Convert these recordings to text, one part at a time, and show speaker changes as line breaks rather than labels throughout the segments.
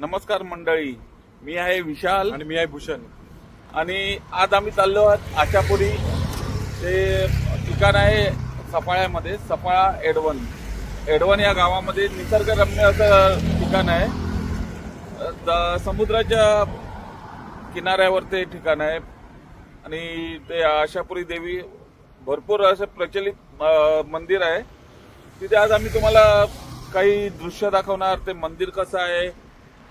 नमस्कार मंडळी, मी आहे विशाल
आणि मी आहे भूषण.
आणि आज आम्ही चाललो आहोत आशापुरी. ते ठिकाण आहे सफाळ्यामध्ये, सफाळा एडवन या गावामध्ये निसर्गरम्य असं ठिकाण आहे. समुद्राच्या किनाऱ्यावर ते ठिकाण आहे आणि ते आशापुरी देवी भरपूर असं प्रचलित मंदिर आहे. तिथे आज आम्ही तुम्हाला काही दृश्य दाखवणार. ते मंदिर कसं आहे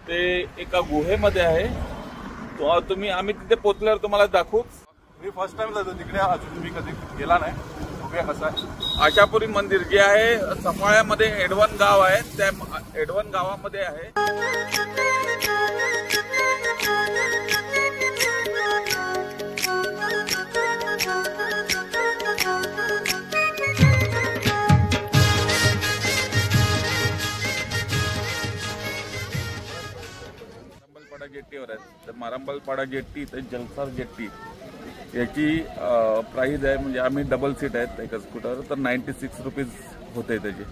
ते एका गुहेमध्ये आहे. आम्ही तिथे पोहोचल्यावर तुम्हाला दाखवू.
मी फर्स्ट टाइम जातो तिकडे, अजून मी कधी गेला नाही. बघूया कसं आहे.
आशापुरी मंदिर जे आहे सफाळ्यामध्ये एडवन गाव आहे, त्या एडवन गावामध्ये आहे. जेट्टीवर आहेत. तर मारंबलपाडा जेट्टी तर जलसार जेट्टी याची प्राइस आहे, म्हणजे आम्ही डबल सीट आहेत एका स्कूटर, तर 96 रुपीज होते त्याची.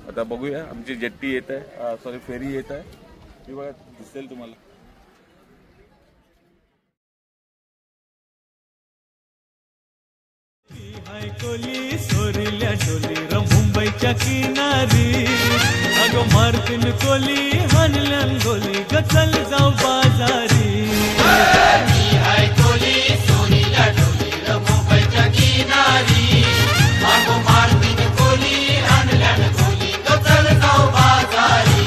आता बघूया. आमची जेट्टी येत आहे, सॉरी फेरी येत आहे. ती बघा, दिसेल तुम्हाला.
कोली सोरिल्या डोली र मुंबईच्या किनारी, अगो मार्किन कोली हनलन गोली गचल जाऊ बाजारी. हाय कोली सोरिल्या डोली र मुंबईच्या किनारी, अगो मार्किन कोली हनलन गोली गचल जाऊ बाजारी.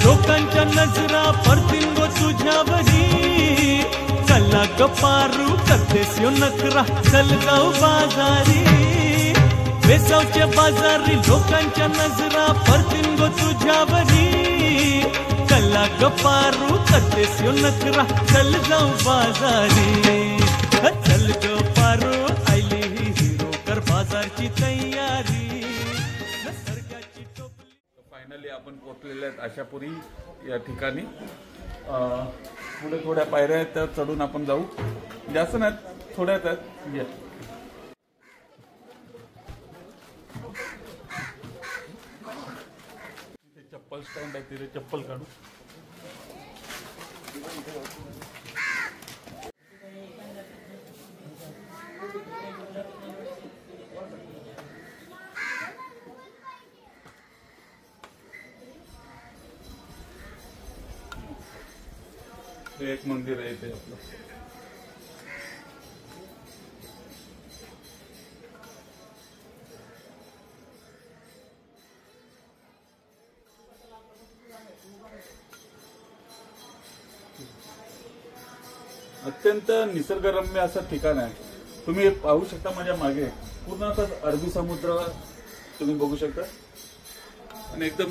लोकांच्या नजरा पडतील गो तुझ्यावरी, चला ग पारू करतेस यो नकरा, चल जाऊ बाजारी. वेसावच्या बाजारी लोकांच्या नजरा पडतील गो तुझ्यावरी, चला ग पारू करतेस यो नकरा, चल जाऊ बाजारी. चल ग पारू आयली ही हिरो, कर बाजारची तयारी.
फायनली आपण पोहोचलेले आहेत आशापुरी या ठिकाणी. पुढे थोड्या पायऱ्या आहेत, त्या चढून आपण जाऊ. जास्त नाहीत, थोड्याच आहेत. या तिथे चप्पल स्टँड आहे, तिथे चप्पल काढू. हे एक मंदिर आहे इथे आपलं. अत्यंत निसर्गरम्य असं ठिकाण आहे. तुम्ही पाहू शकता माझ्या मागे पूर्ण असं अरबी समुद्र तुम्ही बघू शकता आणि एकदम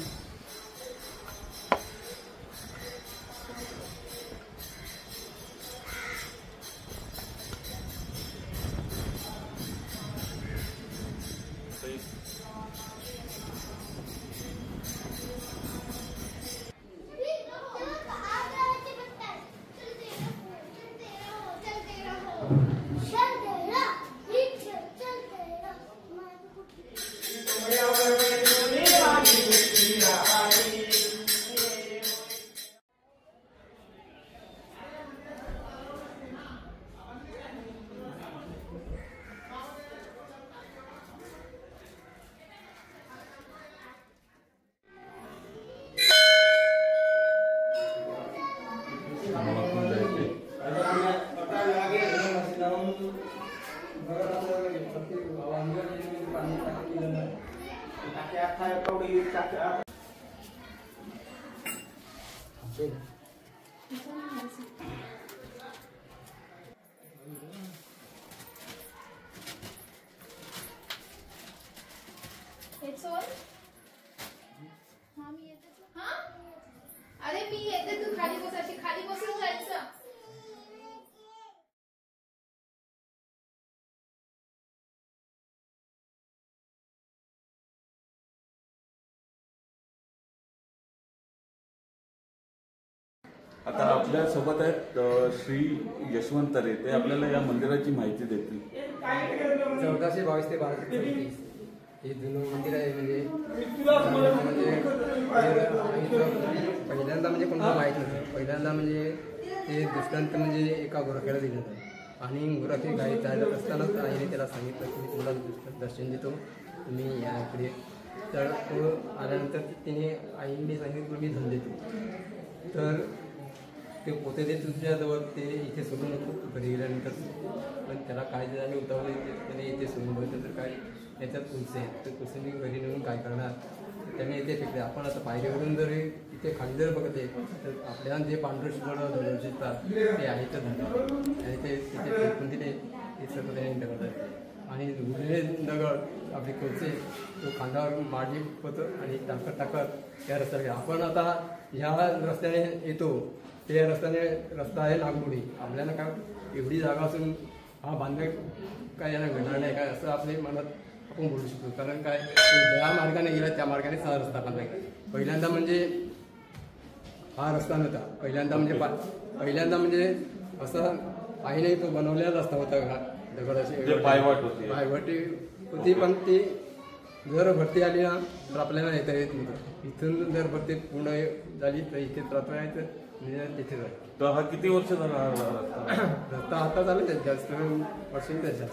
अरे मी येते, तू खाली बसायची, खाली बसून जायचं.
आता आपल्या सोबत आहेत श्री यशवंत तरे, ते आपल्याला या मंदिराची माहिती देतील.
1422 ते 1234 हे जुनं मंदिर आहे. म्हणजे पहिल्यांदा म्हणजे कोणाला माहीत नव्हतं. पहिल्यांदा म्हणजे ते दृष्टांत म्हणजे एका गोरख्याला दिलं होतं आणि गोरखी गाई चालत असतानाच आईने त्याला सांगितलं की मी तुम्हाला दर्शन देतो, तुम्ही या इकडे. तर तो आल्यानंतर तिने आईने सांगितलं मी धन देतो. तर ते पोते ते तुझ्याजवळ ते इथे सोडू नको, घरी गेल्यानंतर. पण त्याला काय आणि उतावले त्याने इथे सोडून बघितलं तर काय याच्यात तुळसे आहेत. तर तुळसेने घरी नेऊन काय करणार, त्याने इथे फेकले. आपण आता पायरीवरून जर इथे खाली जर बघते तर आपल्याला जे पांढरं शुभ्र दिसतात ते आहे तर धरतात आणि ते तिथे फेकून तिथे हे सर्व त्याने दगड आणि उरलेले दगड आपले कोळसे तो खांद्यावर मांडी होतं आणि टाकत त्या रस्त्याला. आपण आता ह्या रस्त्याने येतो, त्या रस्ता आहे नागमोडी. आपल्याला काय एवढी जागा असून हा बांधकाम काय याला घडणार नाही काय असं आपल्या मनात आपण बोलू शकतो. कारण काय ज्या मार्गाने गेला त्या मार्गाने हा रस्ता बांधला. पहिल्यांदा म्हणजे हा रस्ता नव्हता. पहिल्यांदा म्हणजे असा आईने तो बनवलेला रस्ता होता. दगडाची पायवाटी होती, पण ती जर भरती आली ना तर आपल्याला येता येत नव्हतं. इथून जर भरती पूर्ण झाली तर इथे रात्र आहे तर तिथे जाईल.
तर हा किती वर्ष झाला
रस्ता आता चालू आहे, जास्त वर्ष त्याच्या.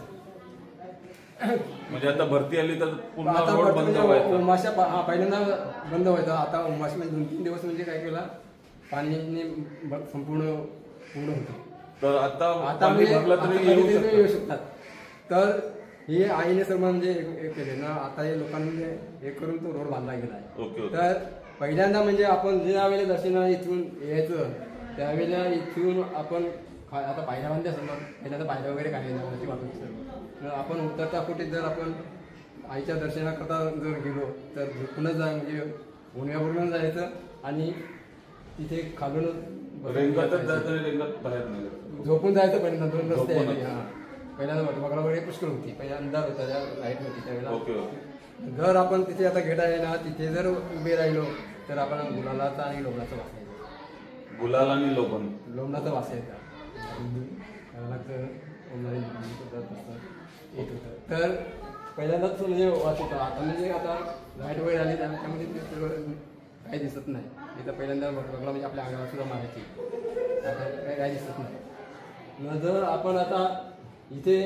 म्हणजे आता भरती आली तर पूर्ण
आता
रोड बंद व्हायचा.
उमाशा पहिल्यांदा बंद व्हायचा. आता उमाशा म्हणजे 2-3 दिवस म्हणजे काय केला पाणीने संपूर्ण होतं.
तर आता
म्हणजे येऊ शकतात. तर हे आईने सर्व म्हणजे केले ना. आता हे लोकांनी हे करून तो रोड बांधला गेला आहे. तर पहिल्यांदा म्हणजे आपण ज्या वेळेला दर्शनाला इथून यायचं त्यावेळेला इथून आपण आता पायऱ्या बांधल्या समोर पहिल्यांदा पायऱ्या वगैरे काढल्या जाण्याची वाटत. आपण उतरता कुठे जर आपण आईच्या दर्शनाकरता जर गेलो तर झोपूनच म्हणजे पुण्यावरून जायचं आणि तिथे खालून झोपून जायचं. पहिल्यांदा 2 रस्ते आहेत. पहिल्यांदा बघा वगैरे पुष्कळ होती, पहिला अंधार होता, लाईट नव्हती त्यावेळेला. जर आपण तिथे आता गेट आहे ना तिथे जर उभे राहिलो तर आपण गुलालाचा आणि लोबणाचा वास यायचा.
गुलाल आणि
लोबणाचा वास यायचा. येत होतं. तर पहिल्यांदाच म्हणजे वाच होता. आता म्हणजे आता लाईट वगैरे आली त्यामध्ये काही दिसत नाही. इथं पहिल्यांदा बघला म्हणजे आपल्या अंगावर सुद्धा मारायची. आता काही दिसत नाही. जर आपण आता इथे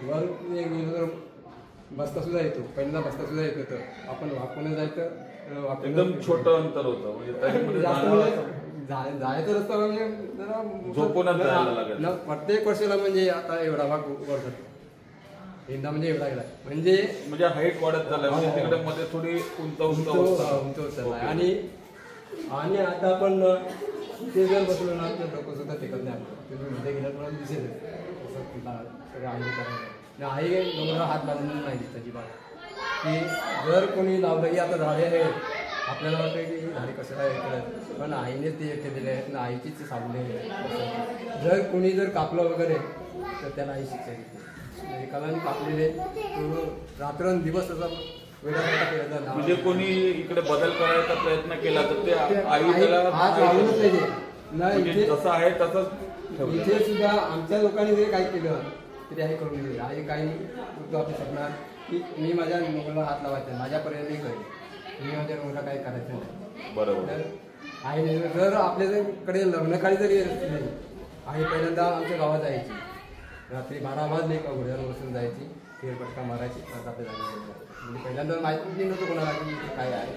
वर गेलो तर बसता सुद्धा येतो. पहिल्यांदा बसता सुद्धा येत होतं. आपण वाकून जायचं,
एकदम छोटं अंतर होतं. म्हणजे
जायचं रस्ता म्हणजे जरा
झोपूनच जायला लागेल.
प्रत्येक वर्षाला म्हणजे आता एवढा भाग वर जातो. एकदा म्हणजे एवढा गेला म्हणजे
हाईट वाढत झाला. म्हणजे तिकडे मध्ये थोडी उंच
होत चाललाय. आणि आता आपण ते जर बसलो ना तर डोकं सुद्धा टेकत नाही. तुम्ही मध्ये गेला तर दिसेल आई डोंगराला हात लावून नाही दिसत अजिबात. की जर कोणी लावलं की आता झाडे आहेत आपल्याला वाटतं की ही झाडे कशाला हे करत, पण आईने ते केलेले आहेत ना, आईचीच सावले. जर कोणी जर कापलं वगैरे तर त्याला आई शिक्षा देते. एकाला कापलेले रात्रंदिवस असा वेळा केला.
म्हणजे कोणी इकडे बदल करायचा प्रयत्न केला तर ते आई त्याला
हात लावूनच नाही.
जसं आहे तसंच.
इथे सुद्धा आमच्या लोकांनी जरी काय केलं तरी आई करून दिली. आई काही आपली शकणार की मी माझ्या मुलाला हात लावायचा, माझ्यापर्यंत करेल, मी माझ्या मुलाला काही करायचं नाही.
बरोबर.
तर आई जर आपल्याकडे लग्नकाळी जरी नाही, आई पहिल्यांदा आमच्या गावात जायची. रात्री 12 वाजले का घोड्यावर बसून जायची, फेरपटका मारायची. आपल्या जागी म्हणजे पहिल्यांदा माहिती नव्हतं कोणाला की काय आहे.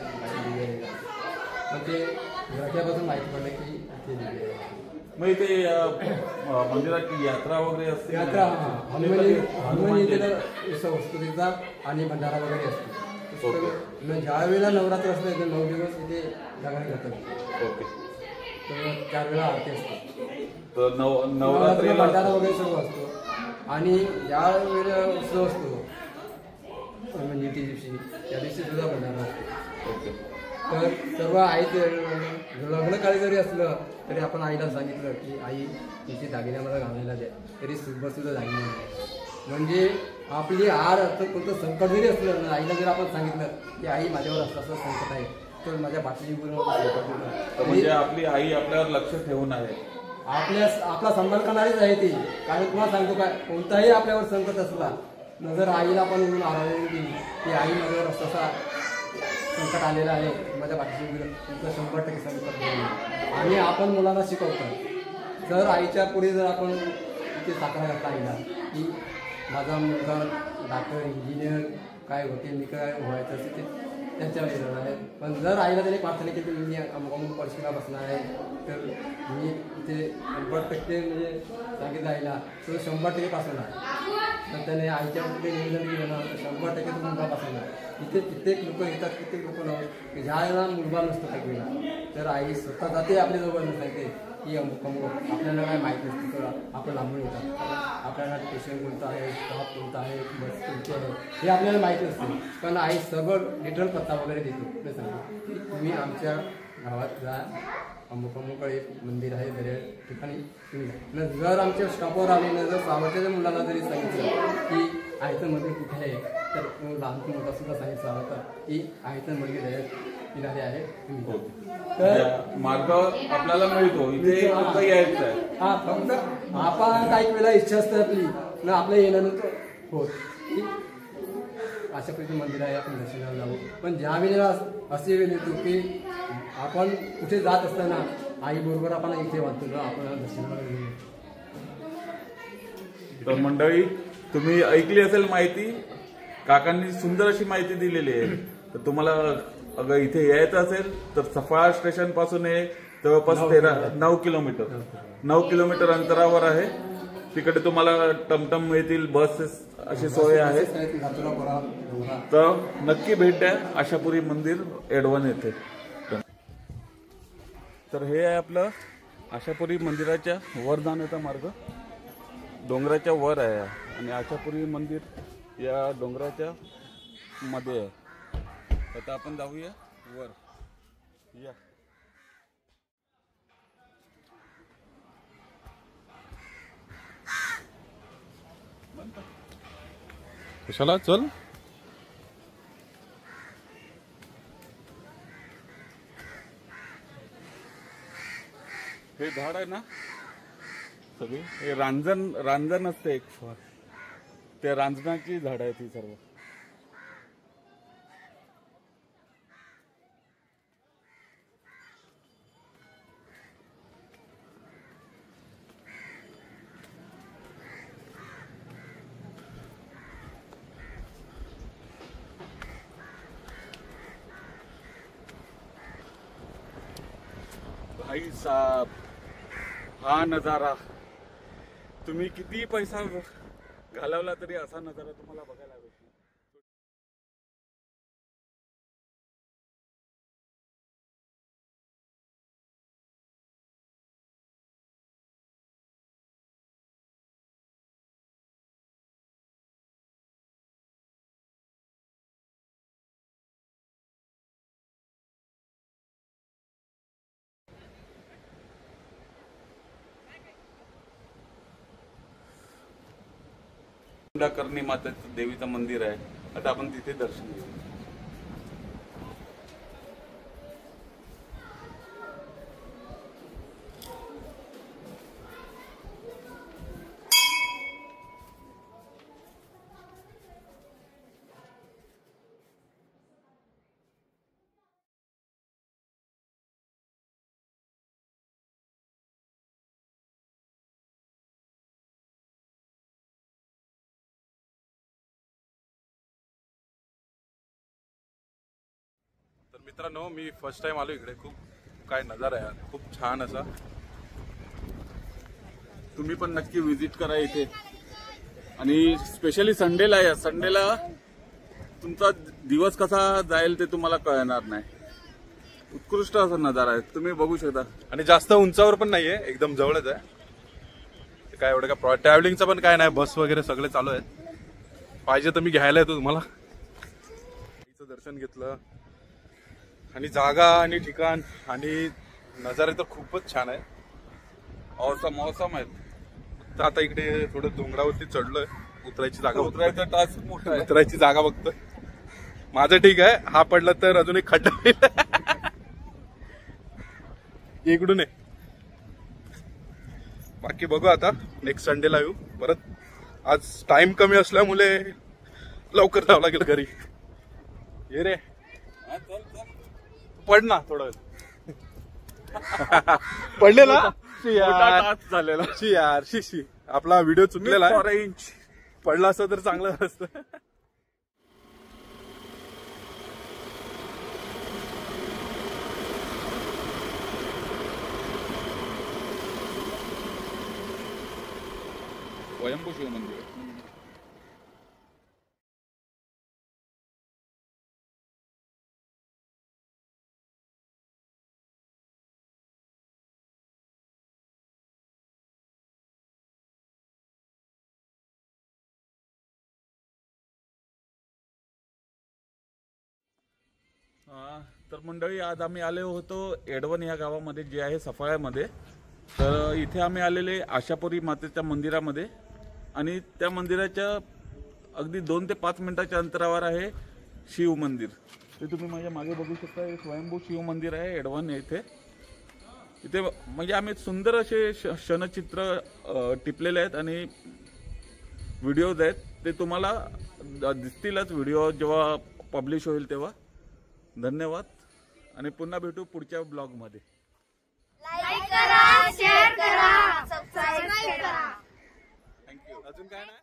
मग ते घराच्यापासून माहिती पडलं की इथे दिली आहे.
मग इथे मंदिराची यात्रा वगैरे असते.
यात्रा हनुमान उत्सव असतो तिचा आणि भंडारा वगैरे असतो. ज्या वेळेला नवरात्र असतं तर 9 दिवस इथे जागरण करतात.
ओके.
तर 4 वेळा आरती असते.
तर नवरात्री
भंडारा वगैरे सर्व असतो. आणि ज्या वेळेला उत्सव असतो म्हणजे ती दिवशी त्या दिवशी सुद्धा भंडारा असतो.
ओके.
तर सर्व आई लग्नकाळी जरी असलं तरी आपण आईला सांगितलं की आई तिची दागिने मला घालायला द्या, तरी सुद्धा दागिने नाही. म्हणजे आपली आड असं कोणतं संकट जरी असलं ना, आईला जर आपण सांगितलं की आई माझ्यावर असं संकट आहे तर माझ्या पाठीशी
तर म्हणजे आपली आई आपल्यावर लक्ष ठेवून आहे.
आपला सांभाळ करणारीच आहे ती. कारण तुम्हाला सांगतो काय, कोणताही आपल्यावर संकट असला न जर आईला पण म्हणून आराधून दिली की आई माझ्यावर तसा संकट आलेलं आहे, माझ्या पाठीशी तुमचं 100% संकट घेऊन. आणि आपण मुलांना शिकवतो. जर आईच्या पुढे जर आपण इथे साखरा घातला आईला की माझा मुलगा डॉक्टर इंजिनियर काय होते, मी काय व्हायचं असेल ते त्यांच्या वेळेला आहे. पण जर आईला त्याने प्रार्थना केली की मी अमुक परीक्षेला बसणार आहे, तर मी ते 100% म्हणजे सांगितलं आईला तो 100% पासून आहे. तर त्याने आईच्या पुढे निवेदन केलं ना 100% तो मुलगा पासून आहे. इथे कित्येक लोक येतात, कित्येक लोक लावून की ज्याला मुलगा नसतो काही तर आई स्वतः जाते आपल्याजवळ नसायचे की अमुक आपल्याला काय माहीत नसते, तर आपण लांबून येतात. आपल्याला पेशंट कोणतं आहे, स्टॉप कोणता आहे, बस कोणती आहे हे आपल्याला माहीत नसते. पण आई सगळं डिटेल पत्ता वगैरे देते. सांगते तुम्ही आमच्या गावात जा, अमुक एक मंदिर आहे दर्या ठिकाणी तुम्ही जा. जर आमच्या स्टॉपवर आले ना, जर सावरच्या मुलांना जरी सांगितलं की आयचं मंदिर कुठे आहे, तर लहान मोठा सुद्धा सांगितलं होता की आयचं मंदिर दर्या किनारे आहे, तुम्ही
तर मार्ग आपल्याला मिळतो इथे यायचं आहे.
हा, फक्त आपण काही वेळेला इच्छा असते आपली ना, आपल्या येण्यानंतर होत की अशा प्रकारचे मंदिर आहे, आपण दर्शनाला जाऊ. पण ज्या वेळेला असे वेळ येतो की आपण कुठे जात असताना आई बरोबर आपण इथे वाटतो ना, आपण दर्शनाला घेऊन.
तर मंडळी तुम्ही ऐकली असेल माहिती, काकांनी सुंदर अशी माहिती दिलेली आहे. तर तुम्हाला अगर इथे यायचं असेल तर सफाळा स्टेशन पासून हे जवळपास 9 किलोमीटर अंतरावर आहे. तिकडे तुम्हाला टमटम मिळतील, बसेस अशी सोय आहे. तर नक्की भेट द्या आशापुरी मंदिर एडवण येथे. तर हे आहे आपलं आशापुरी मंदिराच्या वर जाण्याचा मार्ग. डोंगराच्या वर आहे आणि आशापुरी मंदिर या डोंगराच्या मध्ये आहे. आता आपण जाऊया वर. या
कशाला चल.
हे झाड आहे ना सगळे, हे रांजण असते एक, त्या रांजणाची झाड आहे ती सर्व. भाई साहब, हा नजारा तुम्ही किती पैसा घालवला तरी असा नजारा तुम्हाला बघायला भेटतो. करणी माता देवीचं मंदिर आहे. आता आपण तिथे दर्शन घेऊ.
तर मित्रांनो, मी फर्स्ट टाइम आलो इकडे. खूप काय नजारा आहे, खूप छान असा.
तुम्ही पण नक्की व्हिजिट करा इथे. आणि स्पेशली संडेला या. संडेला तुमचा दिवस कसा जाईल ते तुम्हाला कळणार नाही. उत्कृष्ट असा नजारा आहे, तुम्ही बघू शकता.
आणि जास्त उंचावर पण नाहीये, एकदम जवळच आहे. काय एवढं काय ट्रॅव्हलिंगचं पण काय नाही, बस वगैरे सगळे चालू आहेत. पाहिजे तर मी घ्यायला येतो तुम्हाला. दर्शन घेतलं आणि जागा आणि ठिकाण आणि नजारे तर खूपच छान आहे.
मौसम आहे.
तर आता इकडे थोडं डोंगरावरती चढलोय. उतरायची जागा,
उतरायचा टास्क मोठा आहे.
उतरायची जागा बघतोय. माझं ठीक आहे, हा पडला तर अजून एक खड्डा इकडून आहे. बाकी बघू आता नेक्स्ट संडेला येऊ परत. आज टाइम कमी असल्यामुळे लवकर जावं लागेल घरी. ये रे पड ना थोडं. पडलेला
झालेला
शी यार शी आपला व्हिडिओ चुकलेला आहे. पडला असतं तर चांगलं असतं.
स्वयंभू शिव मंदिर. तर मंडळी आज आम्ही आले होतो एडवण या गावामध्ये जे आहे सफाळ्यामध्ये. तर इथे आम्ही आलेले आशापुरी मातेच्या मंदिरामध्ये आणि त्या मंदिराच्या अगदी 2 ते 5 मिनिटाच्या अंतरावर आहे शिव मंदिर. ते तुम्ही माझ्या मागे बघू शकता. हे स्वयंभू शिव मंदिर आहे एडवण येथे. इथे म्हणजे आम्ही सुंदर असे क्षणचित्र टिपलेले आहेत आणि व्हिडिओज आहेत. ते तुम्हाला दिसतीलच व्हिडिओ जेव्हा पब्लिश होईल तेव्हा. धन्यवाद आणि पुन्हा भेटू पुढच्या ब्लॉगमध्ये.
लाईक करा, शेअर करा, सबस्क्राईब करा.
थँक्यू. अजून काय नाही.